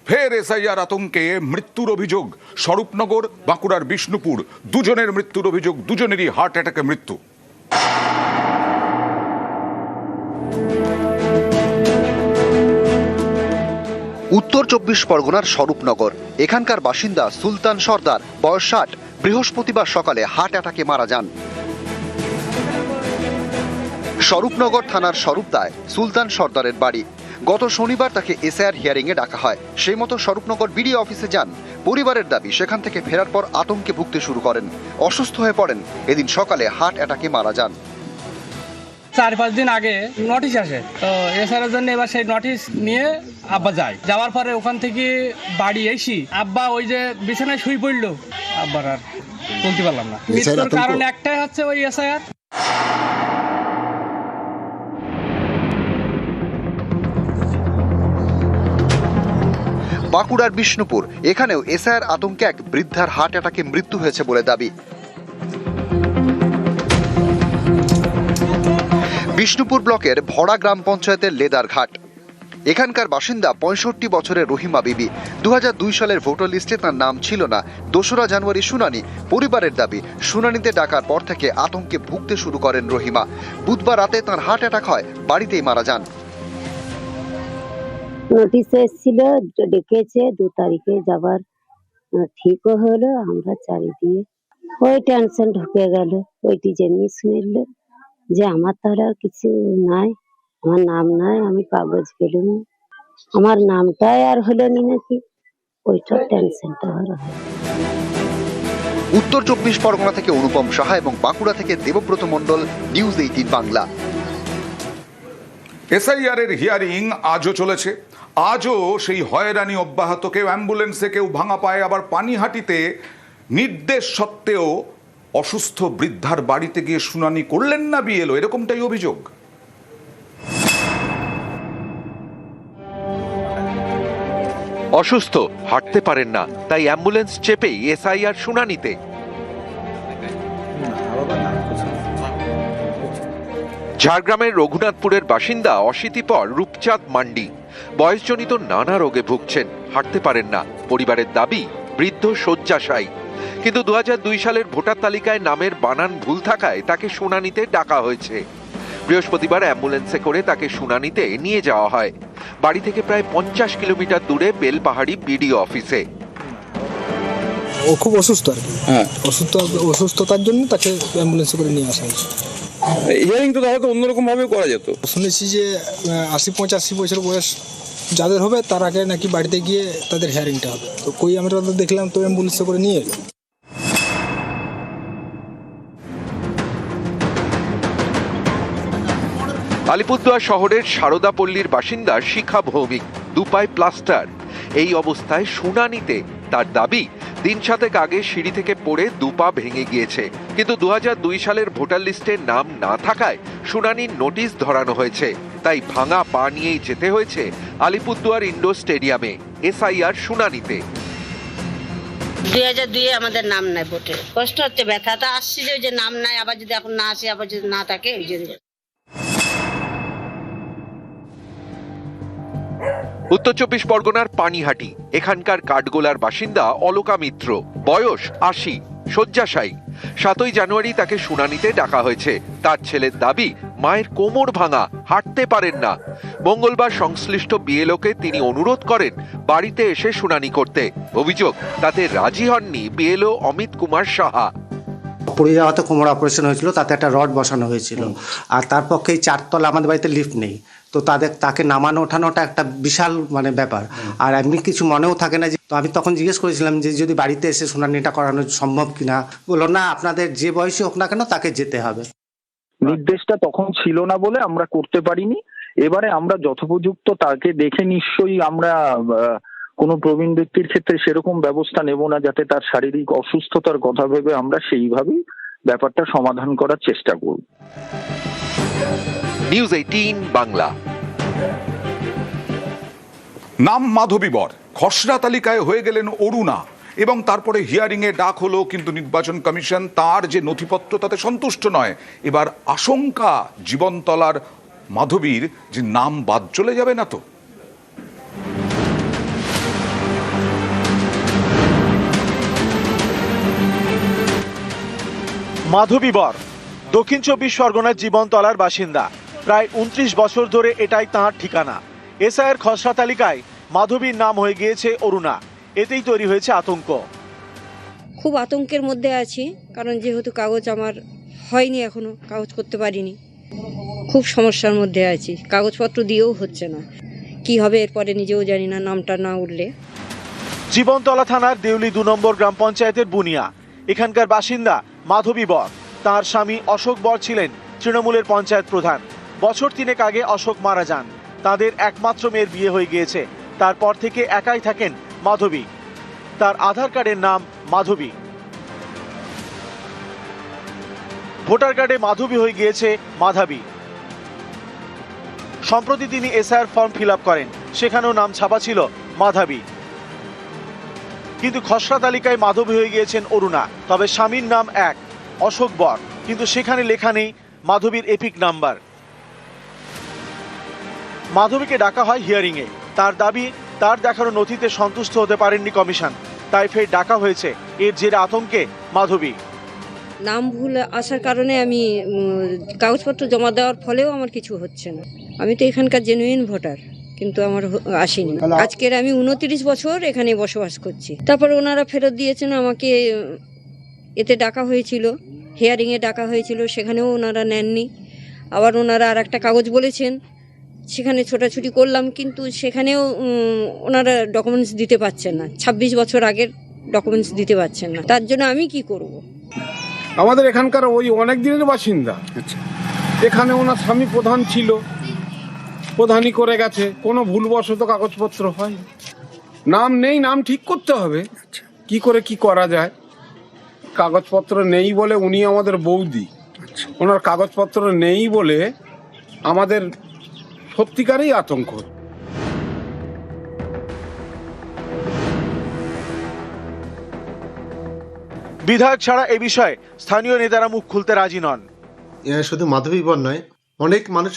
ফের এসআইআর আতঙ্কে মৃত্যুর অভিযোগ। স্বরূপনগর, বাঁকুড়ার বিষ্ণুপুর, দুজনের মৃত্যুর অভিযোগ, দুজনেরই হার্ট অ্যাটাকে মৃত্যু। উত্তর ২৪ পরগনার স্বরূপনগর, এখানকার বাসিন্দা সুলতান সর্দার, বয়স ৬০, বৃহস্পতিবার সকালে হার্ট অ্যাটাকে মারা যান। স্বরূপনগর থানার স্বরূপদায় সুলতান সর্দারের বাড়ি। গত শনিবার তাকে এসআইআর হিয়ারিংয়ে ডাকা হয়। সেই মতো স্বরূপনগর বিডিও অফিসে যান। পরিবারের দাবি, সেখান থেকে ফেরার পর আতঙ্কে ভুগতে শুরু করেন, অসুস্থ হয়ে পড়েন। এদিন সকালে হার্ট অ্যাটাকে মারা যান। ৪-৫ দিন আগে নোটিশ আসে, তো এসআইআর জন্য এবার সেই নোটিশ নিয়ে আব্বা যায়। যাওয়ার পরে ওখান থেকে বাড়ি এসি আব্বা ওই যে বিছানায় শুয়ে পড়লো, আব্বার আর বলতে পারলাম না। মৃত্যুর কারণ একটাই হচ্ছে ওই এসআইআর। বাঁকুড়ার বিষ্ণুপুর, এখানেও এসআইআর আতঙ্কে এক বৃদ্ধার হার্ট অ্যাটাকে মৃত্যু হয়েছে বলে দাবি। বিষ্ণুপুর ব্লকের ভরা গ্রাম পঞ্চায়েতের লেদারঘাট, এখানকার বাসিন্দা ৬৫ বছরের রহিমা বিবি। ২০০২ সালের ভোটার লিস্টে তার নাম ছিল না। ২রা জানুয়ারি শুনানি। পরিবারের দাবি, শুনানিতে ডাকার পর থেকে আতঙ্কে ভুগতে শুরু করেন রহিমা। বুধবার রাতে তার হার্ট অ্যাটাক হয়, বাড়িতেই মারা যান। নোটিশ এসেছিল, ডেকেছে ২ তারিখে যাবার, ঠিকও হলো। আমরা চারিদিকে ওই টেনশন ঢুকে গেল। ওইটি যেমনি শুনল যে আমার তার আর কিছু নাই, আমার নাম নাই, আমি কাগজ পেলুম, আমার নামটাই আর হলো নি নাকি, ওইটার টেনশনটা হলো। উত্তর ২৪ পরগনা থেকে অনুপম সাহা এবং বাঁকুড়া থেকে দেবব্রত মণ্ডল, নিউজ 18 বাংলা। এসআইআর এর হিয়ারিং আজও চলেছে। আজও সেই হয়রানি অব্যাহত। কেউ অ্যাম্বুলেন্সে, কেউ ভাঙা পায়ে, আবার পানিহাটিতে নির্দেশ সত্ত্বেও অসুস্থ বৃদ্ধার বাড়িতে গিয়ে শুনানি করলেন না বিএলও, এরকমটাই অভিযোগ। অসুস্থ, হাঁটতে পারেন না, তাই অ্যাম্বুলেন্স চেপেই এসআইআর শুনানিতে। ঝাড়গ্রামের রঘুনাথপুরের বাসিন্দা অশীতিপর রূপচাঁদ মান্ডি বয়সজনিত নানা রোগে ভুগছেন, হাঁটতে পারেন না। পরিবারের দাবি, বৃদ্ধ শয্যাশায়ী। কিন্তু ২০০২ সালের ভোটার তালিকায় নামের বানান ভুল থাকায় তাকে শুনানিতে ডাকা হয়েছে। বৃহস্পতিবার অ্যাম্বুলেন্সে করে তাকে শুনানিতে নিয়ে যাওয়া হয়। বাড়ি থেকে প্রায় ৫০ কিলোমিটার দূরে বেলপাহাড়ি বিডিও অফিসে। ও খুব অসুস্থ আর কি। অসুস্থতার জন্য তাকে অ্যাম্বুলেন্সে করে নিয়ে আসা হয়েছে। হিয়ারিং তো তাহলে তো অন্যরকম ভাবে করা যেত। শুনেছি যে ৮০-৮৫ বছর বয়স যাদের হবে তার আগে নাকি বাড়িতে গিয়ে তাদের হিয়ারিংটা হবে। তো কই আমরা তো দেখলাম তো অ্যাম্বুলেন্সে করে নিয়ে এলো। আলিপুরদুয়ার শহরের সারদাপল্লীর বাসিন্দা শিখা ভৌমিক, দুপায় প্লাস্টার। এই অবস্থায় শুনানিতে তার দাবি, দিন ৭ আগে সিঁড়ি থেকে পড়ে দুপা ভেঙে গিয়েছে। কিন্তু ২০০২ সালের ভোটার লিস্টে নাম না থাকায় শুনানির নোটিশ ধরানো হয়েছে। তাই ভাঙা পা নিয়েই যেতে হয়েছে আলিপুরদুয়ার ইন্ডোর স্টেডিয়ামে এসআইআর শুনানিতে। ২০০২ আমাদের নাম নাই ভোটে, কষ্ট হচ্ছে, ব্যথাটা আসছে যে নাম নাই, আবার যদি এখন না আসে, আবার যদি না থাকে ওই জন্য। উত্তর ২৪ পরগনার পানিহাটি, এখানকার কাঠগোলার বাসিন্দা অলকা মিত্র, বয়স ৮০, শয্যাশায়ী। ৭ই জানুয়ারি তাকে শুনানিতে ডাকা হয়েছে। তার ছেলের দাবি, মায়ের কোমর ভাঙা, হাঁটতে পারেন না। মঙ্গলবার সংশ্লিষ্ট বিএলওকে তিনি অনুরোধ করেন বাড়িতে এসে শুনানি করতে। অভিযোগ, তাতে রাজি হননি বিএলও অমিত কুমার সাহা। পড়ে যাওয়াতে কোমর অপারেশন হয়েছিল, তাতে একটা রড বসানো হয়েছিল। আর তার পক্ষে 4 তলা আমাদের বাড়িতে লিফট নেই, তো তাকে নামানো ওঠানোটা একটা বিশাল ব্যাপার। আর এমনি কিছু মনেও থাকে না। তো আমি তখন জিজ্ঞেস করেছিলাম যে যদি বাড়িতে এসে শুনানিটা করানো সম্ভব কিনা। বললো না, আপনাদের যে বয়সী হোক না কেন তাকে যেতে হবে। নির্দেশটা তখন ছিল না বলে আমরা করতে পারিনি। এবারে আমরা যথোপযুক্ত তাকে দেখে নিশ্চয়ই আমরা কোনো প্রবীণ ব্যক্তির ক্ষেত্রে সেরকম ব্যবস্থা নেব না, যাতে তার শারীরিক অসুস্থতার কথা ভেবে আমরা সেইভাবেই ব্যাপারটা সমাধান করার চেষ্টা করব। নিউজ 18 বাংলা। নাম মাধবী বর, খসড়া তালিকায় হয়ে গেলেন অরুণা, এবং তারপরে হিয়ারিংয়ে ডাক হলো, কিন্তু নির্বাচন কমিশন তার যে নথিপত্র তাতে সন্তুষ্ট নয়। এবার আশঙ্কা, জীবনতলার মাধবীর যে নাম বাদ চলে যাবে না তো। মাধবী বর দক্ষিণ 24 পরগনার জীবনতলার বাসিন্দা। প্রায় 29 বছর ধরে এটাই তাঁর ঠিকানা। এসআইয়ের খসড়া তালিকায় মাধবীর নাম হয়ে গিয়েছে অরুণা। এতেই তৈরি হয়েছে আতঙ্ক। খুব আতঙ্কের মধ্যে আছি, কারণ যেহেতু কাগজ আমার হয়নি, এখনো কাগজ করতে পারিনি। খুব সমস্যার মধ্যে আছি, কাগজপত্র দিয়েও হচ্ছে না। কি হবে এরপরে নিজেও জানি না, নামটা না উঠলে। জীবনতলা থানার দেউলি 2 নম্বর গ্রাম পঞ্চায়েতের বুনিয়া। এখানকার বাসিন্দা মাধবী বর। তাঁর স্বামী অশোক বর ছিলেন তৃণমূলের পঞ্চায়েত প্রধান। বছর 3 আগে অশোক মারা যান। তাদের একমাত্র মেয়ের বিয়ে হয়ে গিয়েছে। তারপর থেকে একাই থাকেন মাধবী। তার আধার কার্ডের নাম মাধবী। ভোটার কার্ডে মাধবী হয়ে গিয়েছে মাধাবী। সম্প্রতি তিনি এসআইআর ফর্ম ফিল আপ করেন, সেখানেও নাম ছাপা ছিল মাধাবী। কিন্তু খসড়া তালিকায় মাধবী হয়ে গিয়েছেন অরুণা। তবে স্বামীর নাম এক, অশোক বর, কিন্তু সেখানে লেখা নেই মাধবীর এপিক নাম্বার। মাধবীকে ডাকা হয় হিয়ারিংয়ে। তার দাবি, তার দেখানো নথিতে সন্তুষ্ট হতে পারেননি কমিশন, তাই ফের ডাকা হয়েছে। এর জেরে আতঙ্কে মাধবী। নাম ভুল আসার কারণে আমি কাগজপত্র জমা দেওয়ার ফলেও আমার কিছু হচ্ছে না। আমি তো এখানকার জেনুইন ভোটার, কিন্তু আমার আসেনি। আজকের আমি 29 বছর এখানে বসবাস করছি। তারপর ওনারা ফেরত দিয়েছেন আমাকে। এতে ডাকা হয়েছিল, হিয়ারিংয়ে ডাকা হয়েছিল, সেখানেও ওনারা নেননি। আবার ওনারা আর একটা কাগজ বলেছেন, সেখানে ছোটাছুটি করলাম, কিন্তু সেখানেও ওনারা ডকুমেন্টস দিতে পারছেন না। 26 বছর আগের ডকুমেন্টস দিতে পারছেন না। তার জন্য আমি কি করব? আমাদের এখানকার ওই অনেক দিনের বাসিন্দা। এখানে ওনার স্বামী প্রধান ছিল, প্রধানই করে গেছে, কোনো ভুলবশত কাগজপত্র হয়, নাম নেই, নাম ঠিক করতে হবে। কি করে কি করা যায়? কাগজপত্র নেই বলে উনি আমাদের বৌদি, ওনার কাগজপত্র নেই বলে আমাদের সত্যিকারই আতঙ্ক। বিধায়ক ছাড়া এ বিষয়ে স্থানীয় নেতারা মুখ খুলতে রাজি নন। শুধু মাধবী বর নয়, অনেক মানুষ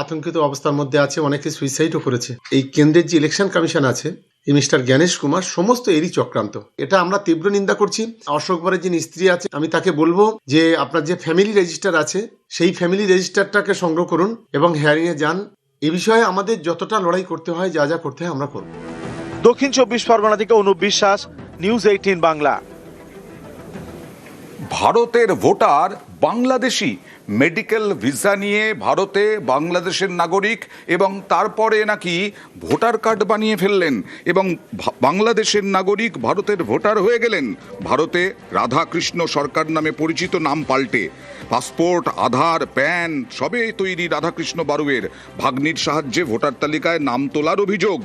আতঙ্কিত অবস্থার মধ্যে আছে, অনেকে সুইসাইডও করেছে। এই কেন্দ্রের যে ইলেকশন কমিশন আছে, এই মিস্টার জ্ঞানেশ কুমার, সমস্ত এরই চক্রান্ত। এটা আমরা তীব্র নিন্দা করছি। অশোক বরের যিনি স্ত্রী আছে, আমি তাকে বলবো যে আপনার যে ফ্যামিলি রেজিস্টার আছে, সেই ফ্যামিলি রেজিস্টারটাকে সংগ্রহ করুন এবং হিয়ারিংয়ে যান। এই বিষয়ে আমাদের যতটা লড়াই করতে হয়, যা যা করতে হয় আমরা করব। দক্ষিণ 24 পরগনা থেকে অনুপ বিশ্বাস, নিউজ 18 বাংলা। ভারতের ভোটার বাংলাদেশি, মেডিকেল ভিসা নিয়ে ভারতে বাংলাদেশের নাগরিক, এবং তারপরে নাকি ভোটার কার্ড বানিয়ে ফেললেন এবং বাংলাদেশের নাগরিক ভারতের ভোটার হয়ে গেলেন। ভারতে রাধাকৃষ্ণ সরকার নামে পরিচিত নাম পাল্টে পাসপোর্ট, আধার, প্যান সবে তৈরি রাধাকৃষ্ণ বারুয়ের ভাগ্নির সাহায্যে ভোটার তালিকায় নাম তোলার অভিযোগ।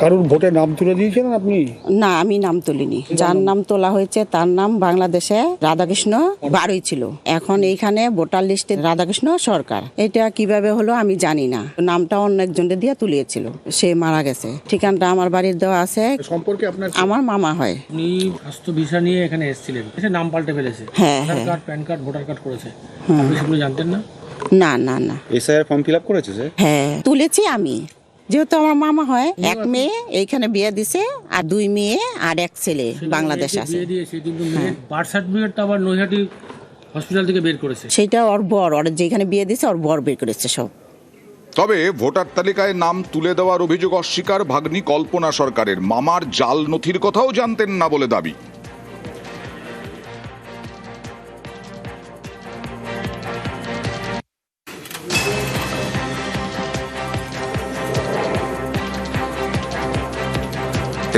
কারোর ভোটে নাম তুলে দিয়েছেন আপনি? না, আমি নাম তুলিনি। যার নাম তোলা হয়েছে তার নাম বাংলাদেশে রাধাকৃষ্ণ বারুই ছিল। এখন এইখানে ভোটার লিস্টে রাধাকৃষ্ণ সরকার। এটা কিভাবে হলো আমি জানি না। নামটা অন্য একজনের দিয়ে তুলিয়েছিল, সে মারা গেছে। ঠিকানাটা আমার বাড়ির দেওয়া আছে। সম্পর্কে আপনার আমার মামা হয়। উনি স্বাস্থ্য ভিসা নিয়ে এখানে এসেছিলেন, এসে নাম পাল্টে ফেলেছে। হ্যাঁ, আধার হ্যাঁ। Card, pan card, voter card করেছে। আপনি সেগুলো জানতেন না? না না না। এসআইআর ফর্ম ফিল আপ করেছে স্যার? হ্যাঁ, তুলেছি আমি। যেহেতু আমার মামা হয়, এক মেয়ে এইখানে বিয়ে দিছে, আর 2 মেয়ে আর 1 ছেলে বাংলাদেশ আছে। বিয়ে দিয়েছে, কিন্তু মেয়ের বার্থ সার্টিফিকেটটা আবার নৈহাটি হসপিটাল থেকে বের করেছে। সেটা ওর বর, ওর যেখানে বিয়ে দিছে ওর বর বের করেছে সব। তবে ভোটার তালিকায় নাম তুলে দেওয়ার অভিযোগ অস্বীকার ভাগ্নি কল্পনা সরকারের। মামার জাল নথির কথাও জানতেন না বলে দাবি।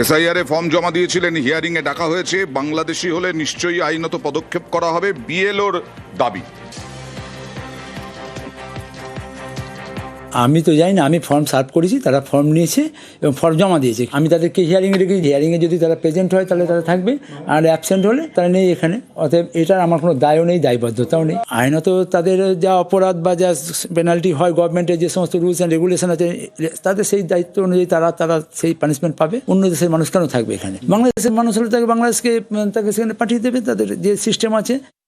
এসআইআর এ ফর্ম জমা দিয়েছিলেন, হিয়ারিং এ ডাকা হয়েছে। বাংলাদেশি হলে নিশ্চয়ই আইনত পদক্ষেপ করা হবে, বিএলওর দাবি। আমি তো জানি না, আমি ফর্ম সার্ভ করেছি, তারা ফর্ম নিয়েছে এবং ফর্ম জমা দিয়েছে। আমি তাদেরকে হিয়ারিংয়ে রেখেছি। হিয়ারিংয়ে যদি তারা প্রেজেন্ট হয় তাহলে তারা থাকবে, আর অ্যাবসেন্ট হলে তারা নেই এখানে। অতএব এটার আমার কোনো দায়ও নেই, দায়বদ্ধতাও নেই। আইনত তাদের যা অপরাধ বা যা পেনাল্টি হয়, গভর্নমেন্টের যে সমস্ত রুলস অ্যান্ড রেগুলেশন আছে, তাদের সেই দায়িত্ব অনুযায়ী তারা সেই পানিশমেন্ট পাবে। অন্য দেশের মানুষ কেন থাকবে এখানে? বাংলাদেশের মানুষ হলে তাকে বাংলাদেশকে তাকে সেখানে পাঠিয়ে দেবে, তাদের যে সিস্টেম আছে।